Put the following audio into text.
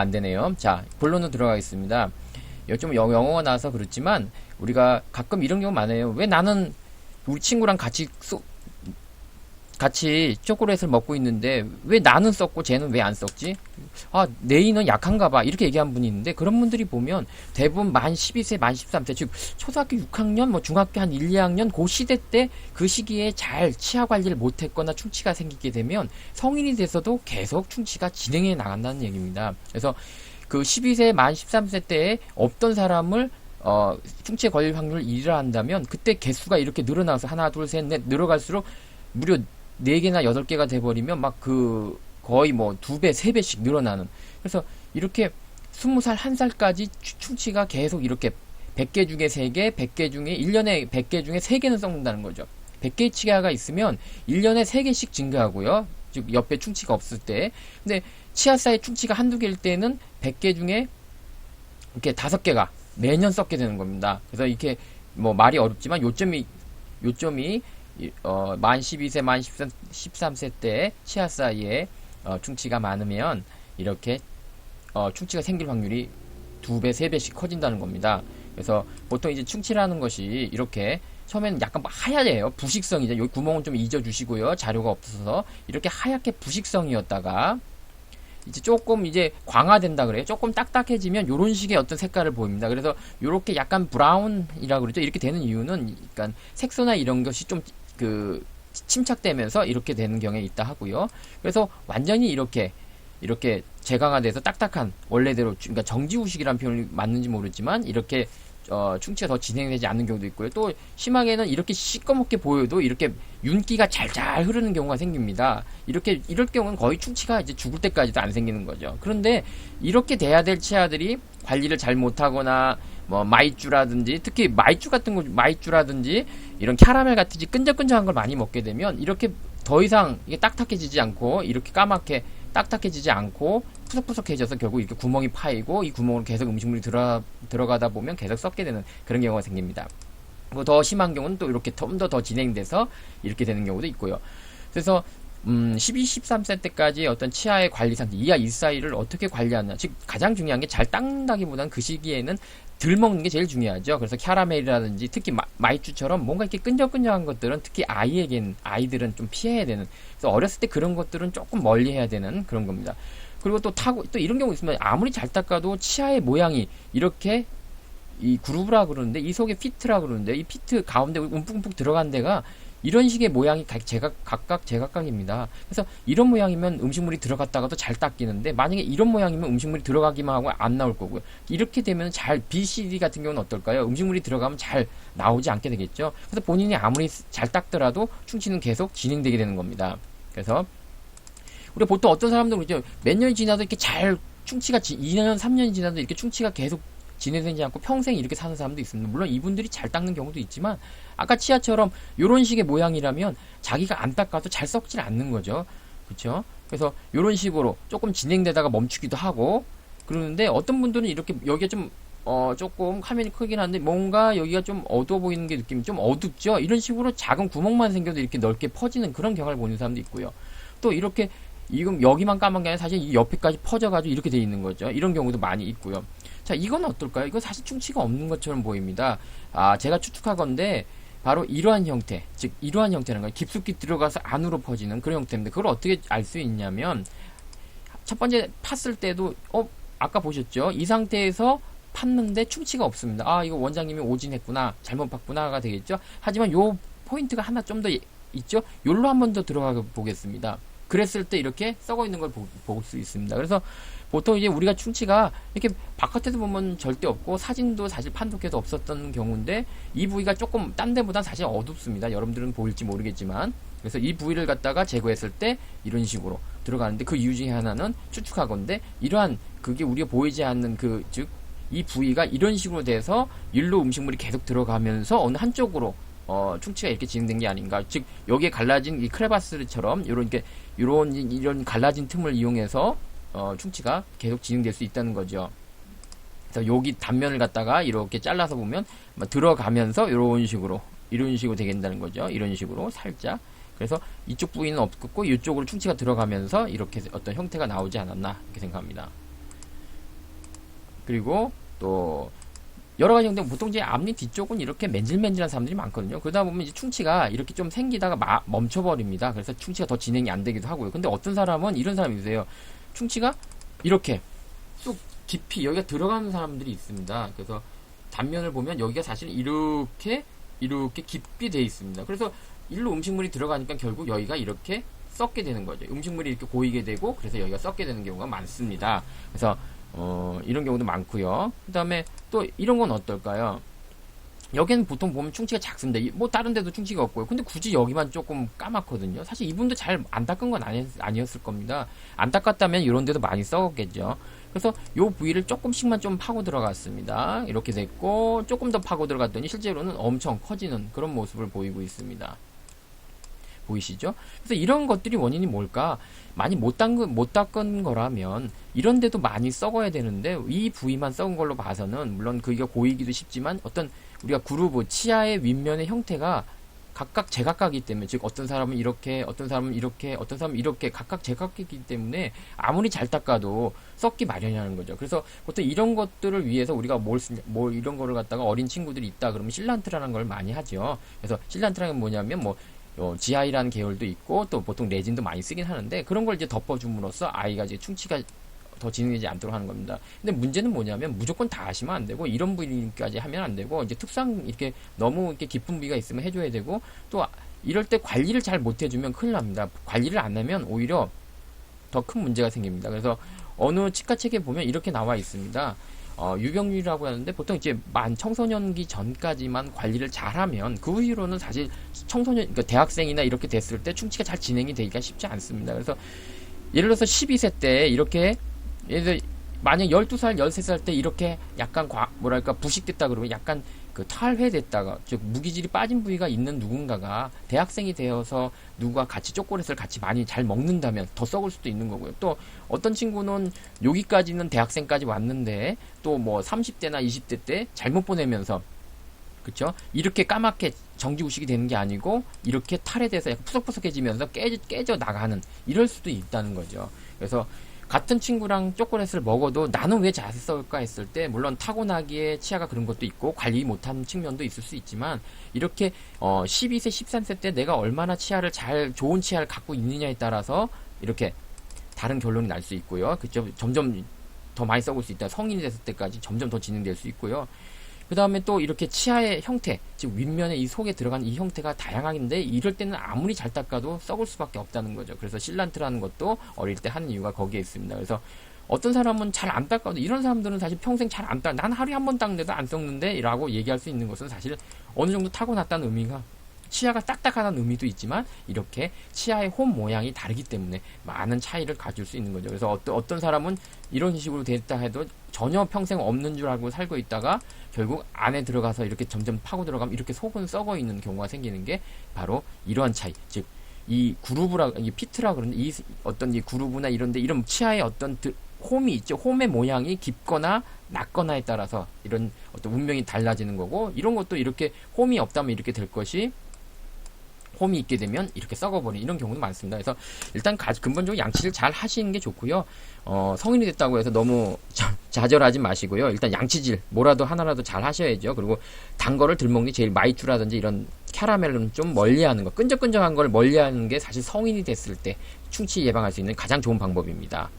안 되네요. 자, 본론으로 들어가겠습니다. 좀 영어가 나와서 그렇지만 우리가 가끔 이런 경우 많아요. 왜 나는 우리 친구랑 같이 초콜릿을 먹고 있는데 왜 나는 썼고 쟤는 왜 안 썼지? 아, 내 인은 약한가 봐. 이렇게 얘기한 분이 있는데 그런 분들이 보면 대부분 만 12세, 만 13세, 즉 초등학교 6학년, 뭐 중학교 한 1, 2학년 그 시대 때 그 시기에 잘 치아 관리를 못했거나 충치가 생기게 되면 성인이 돼서도 계속 충치가 진행해 나간다는 얘기입니다. 그래서 그 12세, 만 13세 때에 없던 사람을 충치에 걸릴 확률을 1이라 한다면 그때 개수가 이렇게 늘어나서 하나, 둘, 셋, 넷 늘어갈수록 무려 4개나 8개가 돼버리면 막 거의 뭐 2배, 3배씩 늘어나는. 그래서 이렇게 20살, 1살까지 충치가 계속 이렇게 100개 중에 3개, 100개 중에 1년에 100개 중에 3개는 썩는다는 거죠. 100개의 치아가 있으면 1년에 3개씩 증가하고요. 즉 옆에 충치가 없을 때. 근데 치아 사이 충치가 한두 개일 때는 100개 중에 이렇게 5개가 매년 썩게 되는 겁니다. 그래서 이렇게 뭐 말이 어렵지만 요점이 만 12세, 만 13세 때 치아 사이에 충치가 많으면 이렇게 충치가 생길 확률이 2배, 3배씩 커진다는 겁니다. 그래서 보통 이제 충치라는 것이 이렇게 처음에는 약간 하얘요. 부식성이죠. 여기 구멍은 좀 잊어주시고요. 자료가 없어서 이렇게 하얗게 부식성이었다가 이제 조금 이제 광화된다 그래요. 조금 딱딱해지면 이런 식의 어떤 색깔을 보입니다. 그래서 이렇게 약간 브라운이라고 그러죠. 이렇게 되는 이유는 그러니까 색소나 이런 것이 좀 침착되면서 이렇게 되는 경향이 있다 하고요. 그래서 완전히 이렇게 재강화돼서 딱딱한 원래대로 그러니까 정지후식이라는 표현이 맞는지 모르지만 이렇게 충치가 더 진행되지 않는 경우도 있고요. 또 심하게는 이렇게 시꺼멓게 보여도 이렇게 윤기가 잘잘 흐르는 경우가 생깁니다. 이럴 경우는 거의 충치가 이제 죽을 때까지도 안 생기는 거죠. 그런데 이렇게 돼야 될 치아들이 관리를 잘 못하거나 뭐 마이쮸라든지 특히 마이쮸라든지 이런 캐러멜 같은 끈적끈적한 걸 많이 먹게 되면 이렇게 더 이상 이게 딱딱해지지 않고 이렇게 까맣게 딱딱해지지 않고 푸석푸석해져서 결국 이렇게 구멍이 파이고 이 구멍으로 계속 음식물이 들어가다 보면 계속 썩게 되는 그런 경우가 생깁니다. 그리고 더 심한 경우는 또 이렇게 좀 더 진행돼서 이렇게 되는 경우도 있고요. 그래서 12, 13세 때까지 어떤 치아의 관리 상태, 이하 이 사이를 어떻게 관리하느냐. 즉 가장 중요한 게 잘 닦는다기보다는 그 시기에는 덜 먹는 게 제일 중요하죠. 그래서 캐러멜이라든지 특히 마이쮸처럼 뭔가 이렇게 끈적끈적한 것들은 특히 아이들은 좀 피해야 되는. 그래서 어렸을 때 그런 것들은 조금 멀리 해야 되는 그런 겁니다. 그리고 또 이런 경우 있으면 아무리 잘 닦아도 치아의 모양이 이렇게 이 그루브라 그러는데 이 속에 피트라 그러는데 이 피트 가운데 움푹움푹 들어간 데가 이런 식의 모양이 각각 제각각입니다. 그래서 이런 모양이면 음식물이 들어갔다가도 잘 닦이는데 만약에 이런 모양이면 음식물이 들어가기만 하고 안 나올 거고요. 이렇게 되면 BCD 같은 경우는 어떨까요? 음식물이 들어가면 잘 나오지 않게 되겠죠. 그래서 본인이 아무리 잘 닦더라도 충치는 계속 진행되게 되는 겁니다. 그래서 우리가 보통 어떤 사람들은 그죠? 몇 년이 지나도 이렇게 충치가 2년, 3년이 지나도 이렇게 충치가 계속 진행되지 않고 평생 이렇게 사는 사람도 있습니다. 물론 이분들이 잘 닦는 경우도 있지만 아까 치아처럼 이런 식의 모양이라면 자기가 안 닦아도 잘 썩질 않는 거죠. 그렇죠? 그래서 이런 식으로 조금 진행되다가 멈추기도 하고 그러는데 어떤 분들은 이렇게 여기가 좀 조금 화면이 크긴 한데 뭔가 여기가 좀 어두워 보이는 게 느낌이 좀 어둡죠? 이런 식으로 작은 구멍만 생겨도 이렇게 넓게 퍼지는 그런 경향을 보는 사람도 있고요. 또 이렇게 이건 여기만 까만 게 아니라 사실 이 옆에까지 퍼져가지고 이렇게 돼 있는 거죠. 이런 경우도 많이 있고요. 자, 이건 어떨까요? 이건 사실 충치가 없는 것처럼 보입니다. 제가 추측하건데 바로 이러한 형태, 즉 이러한 형태라는 거예요. 깊숙이 들어가서 안으로 퍼지는 그런 형태인데 그걸 어떻게 알 수 있냐면 첫 번째 팠을 때도 아까 보셨죠? 이 상태에서 팠는데 충치가 없습니다. 이거 원장님이 오진했구나, 잘못 팠구나가 되겠죠? 하지만 요 포인트가 하나 좀 더 있죠? 요로 한 번 더 들어가 보겠습니다. 그랬을 때 이렇게 썩어 있는 걸 볼 수 있습니다. 그래서 보통 이제 우리가 충치가 이렇게 바깥에서 보면 절대 없고 사진도 사실 판독해도 없었던 경우인데 이 부위가 조금 딴 데보단 사실 어둡습니다. 여러분들은 보일지 모르겠지만 그래서 이 부위를 갖다가 제거했을 때 이런 식으로 들어가는데 그 이유 중에 하나는 추측하건데 이러한 그게 우리가 보이지 않는 즉 이 부위가 이런 식으로 돼서 일로 음식물이 계속 들어가면서 어느 한쪽으로 충치가 이렇게 진행된 게 아닌가. 즉 여기에 갈라진 이 크레바스처럼 이런 갈라진 틈을 이용해서 충치가 계속 진행될 수 있다는 거죠. 그래서 여기 단면을 갖다가 이렇게 잘라서 보면 들어가면서 이런 식으로 되게 된다는 거죠. 이런 식으로 살짝. 그래서 이쪽 부위는 없고 이쪽으로 충치가 들어가면서 이렇게 어떤 형태가 나오지 않았나 이렇게 생각합니다. 그리고 또 여러 가지 근데 보통 이제 앞니 뒤쪽은 이렇게 맨질맨질한 사람들이 많거든요. 그러다 보면 이제 충치가 이렇게 좀 생기다가 멈춰버립니다. 그래서 충치가 더 진행이 안 되기도 하고요. 근데 어떤 사람은 이런 사람이 있어요. 충치가 이렇게 쑥 깊이 여기가 들어가는 사람들이 있습니다. 그래서 단면을 보면 여기가 사실 이렇게 깊이 돼 있습니다. 그래서 일로 음식물이 들어가니까 결국 여기가 이렇게 썩게 되는 거죠. 음식물이 이렇게 고이게 되고 그래서 여기가 썩게 되는 경우가 많습니다. 그래서 이런 경우도 많고요. 그 다음에 또 이런 건 어떨까요? 여기는 보통 보면 충치가 작습니다. 뭐 다른 데도 충치가 없고요. 근데 굳이 여기만 조금 까맣거든요. 사실 이분도 잘 안 닦은 건 아니었을 겁니다. 안 닦았다면 이런 데도 많이 썩었겠죠. 그래서 요 부위를 조금씩만 좀 파고 들어갔습니다. 이렇게 됐고 조금 더 파고 들어갔더니 실제로는 엄청 커지는 그런 모습을 보이고 있습니다. 보이시죠? 그래서 이런 것들이 원인이 뭘까? 많이 못 닦은 거라면 이런 데도 많이 썩어야 되는데 이 부위만 썩은 걸로 봐서는 물론 그게 고이기도 쉽지만 어떤 우리가 그루브 치아의 윗면의 형태가 각각 제각각이기 때문에 즉 어떤 사람은 이렇게 어떤 사람은 이렇게 어떤 사람은 이렇게 각각 제각각이기 때문에 아무리 잘 닦아도 썩기 마련이라는 거죠. 그래서 보통 이런 것들을 위해서 우리가 뭘 이런 거를 갖다가 어린 친구들이 있다 그러면 실란트라는 걸 많이 하죠. 그래서 실란트라는 게 뭐냐면 뭐 GI라는 계열도 있고 또 보통 레진도 많이 쓰긴 하는데 그런 걸 이제 덮어줌으로써 아이가 이제 충치가 더 진행되지 않도록 하는 겁니다. 근데 문제는 뭐냐면 무조건 다 하시면 안 되고 이런 부위까지 하면 안 되고 이제 특수한 이렇게 너무 이렇게 깊은 부위가 있으면 해줘야 되고 또 이럴 때 관리를 잘 못 해주면 큰일 납니다. 관리를 안 하면 오히려 더 큰 문제가 생깁니다. 그래서 어느 치과 책에 보면 이렇게 나와 있습니다. 유병률이라고 하는데 보통 이제 청소년기 전까지만 관리를 잘하면 그 이후로는 사실 그러니까 대학생이나 이렇게 됐을 때 충치가 잘 진행이 되기가 쉽지 않습니다. 그래서 예를 들어서 12세 때 이렇게 예를 들어 만약 12살, 13살 때 이렇게 약간 뭐랄까 부식됐다 그러면 약간 그 탈회됐다가 즉 무기질이 빠진 부위가 있는 누군가가 대학생이 되어서 누가 같이 초콜릿을 같이 많이 잘 먹는다면 더 썩을 수도 있는 거고요. 또 어떤 친구는 여기까지는 대학생까지 왔는데 또 뭐 30대나 20대 때 잘못 보내면서 그쵸? 이렇게 까맣게 정지구식이 되는 게 아니고 이렇게 탈해돼서 약간 푸석푸석해지면서 깨져 나가는 이럴 수도 있다는 거죠. 그래서 같은 친구랑 초콜릿을 먹어도 나는 왜 잘 썩을까 했을 때 물론 타고나기에 치아가 그런 것도 있고 관리 못한 측면도 있을 수 있지만 이렇게 12세 13세 때 내가 얼마나 좋은 치아를 갖고 있느냐에 따라서 이렇게 다른 결론이 날 수 있고요. 그쵸? 점점 더 많이 썩을 수 있다. 성인이 됐을 때까지 점점 더 진행될 수 있고요. 그 다음에 또 이렇게 치아의 형태, 즉 윗면에 이 속에 들어간 이 형태가 다양한데 이럴 때는 아무리 잘 닦아도 썩을 수밖에 없다는 거죠. 그래서 실란트라는 것도 어릴 때 하는 이유가 거기에 있습니다. 그래서 어떤 사람은 잘 안 닦아도 이런 사람들은 사실 평생 잘 안 닦아. 난 하루에 한 번 닦는데도 안 썩는데 라고 얘기할 수 있는 것은 사실 어느 정도 타고났다는 의미가 치아가 딱딱하다는 의미도 있지만 이렇게 치아의 홈 모양이 다르기 때문에 많은 차이를 가질 수 있는 거죠. 그래서 어떤 사람은 이런 식으로 됐다 해도 전혀 평생 없는 줄 알고 살고 있다가 결국 안에 들어가서 이렇게 점점 파고 들어가면 이렇게 속은 썩어 있는 경우가 생기는 게 바로 이러한 차이. 즉, 이 피트라 그러는데 이 어떤 이 그루브나 이런데 이런 치아의 어떤 홈이 있죠. 홈의 모양이 깊거나 낮거나에 따라서 이런 어떤 운명이 달라지는 거고 이런 것도 이렇게 홈이 없다면 이렇게 될 것이 홈이 있게 되면 이렇게 썩어버리는 이런 경우도 많습니다. 그래서 일단 근본적으로 양치를 잘 하시는 게 좋고요. 성인이 됐다고 해서 너무 좌절하지 마시고요. 일단 양치질 뭐라도 하나라도 잘 하셔야죠. 그리고 단 거를 덜 먹는 게 제일 마이쮸라든지 이런 캐러멜은 좀 멀리하는 거, 끈적끈적한 걸 멀리하는 게 사실 성인이 됐을 때 충치 예방할 수 있는 가장 좋은 방법입니다.